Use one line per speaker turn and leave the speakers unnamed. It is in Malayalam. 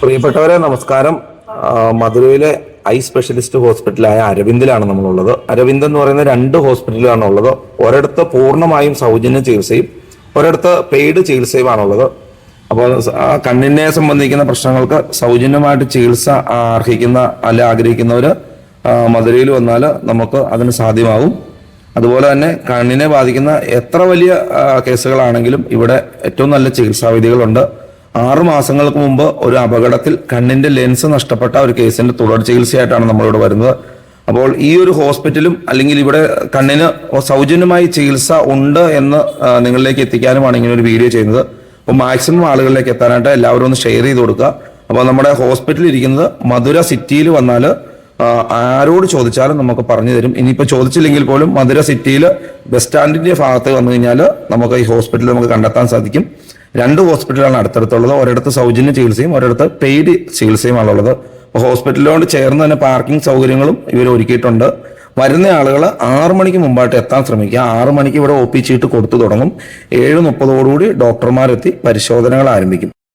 പ്രിയപ്പെട്ടവരെ നമസ്കാരം. മധുരയിലെ ഐ സ്പെഷ്യലിസ്റ്റ് ഹോസ്പിറ്റലായ അരവിന്ദിലാണ് നമ്മളുള്ളത്. അരവിന്ദ് എന്ന് പറയുന്ന രണ്ട് ഹോസ്പിറ്റലാണ് ഉള്ളത്. ഒരിടത്ത് പൂർണ്ണമായും സൗജന്യ ചികിത്സയും ഒരിടത്ത് പെയ്ഡ് ചികിത്സയുമാണുള്ളത്. അപ്പോൾ കണ്ണിനെ സംബന്ധിക്കുന്ന പ്രശ്നങ്ങൾക്ക് സൗജന്യമായിട്ട് ചികിത്സ അർഹിക്കുന്ന അല്ലെ ആഗ്രഹിക്കുന്നവർ മധുരയിൽ വന്നാൽ നമുക്ക് അതിന് സാധ്യമാകും. അതുപോലെ തന്നെ കണ്ണിനെ ബാധിക്കുന്ന എത്ര വലിയ കേസുകളാണെങ്കിലും ഇവിടെ ഏറ്റവും നല്ല ചികിത്സാവിധികളുണ്ട്. 6 മാസങ്ങൾക്ക് മുമ്പ് ഒരു അപകടത്തിൽ കണ്ണിന്റെ ലെൻസ് നഷ്ടപ്പെട്ട ഒരു കേസിന്റെ തുടർ ചികിത്സയായിട്ടാണ് നമ്മളിവിടെ വരുന്നത്. അപ്പോൾ ഈ ഒരു ഹോസ്പിറ്റലും അല്ലെങ്കിൽ ഇവിടെ കണ്ണിന് സൗജന്യമായി ചികിത്സ ഉണ്ട് എന്ന് നിങ്ങളിലേക്ക് എത്തിക്കാനുമാണ് ഇങ്ങനെ ഒരു വീഡിയോ ചെയ്യുന്നത്. അപ്പോൾ മാക്സിമം ആളുകളിലേക്ക് എത്താനായിട്ട് എല്ലാവരും ഒന്ന് ഷെയർ ചെയ്ത് കൊടുക്കുക. അപ്പോൾ നമ്മുടെ ഹോസ്പിറ്റലിൽ ഇരിക്കുന്നത് മധുര സിറ്റിയിൽ വന്നാൽ ആരോട് ചോദിച്ചാലും നമുക്ക് പറഞ്ഞു തരും. ഇനിയിപ്പോൾ ചോദിച്ചില്ലെങ്കിൽ പോലും മധുര സിറ്റിയിൽ ബസ് സ്റ്റാൻഡിന്റെ ഭാഗത്ത് വന്നു കഴിഞ്ഞാൽ നമുക്ക് ഈ ഹോസ്പിറ്റൽ നമുക്ക് കണ്ടെത്താൻ സാധിക്കും. 2 ഹോസ്പിറ്റലാണ് അടുത്തടുത്തുള്ളത്. ഒരിടത്ത് സൗജന്യ ചികിത്സയും ഒരിടത്ത് പെയ്ഡ് ചികിത്സയുമാണുള്ളത്. അപ്പോൾ ഹോസ്പിറ്റലിനോട് ചേർന്ന് തന്നെ പാർക്കിംഗ് സൗകര്യങ്ങളും ഇവർ ഒരുക്കിയിട്ടുണ്ട്. വരുന്ന ആളുകൾ 6 മണിക്ക് മുമ്പായിട്ട് എത്താൻ ശ്രമിക്കുക. 6 മണിക്ക് ഇവിടെ OP ചീട്ട് കൊടുത്തു തുടങ്ങും. 7:30 ഡോക്ടർമാരെത്തി പരിശോധനകൾ ആരംഭിക്കും.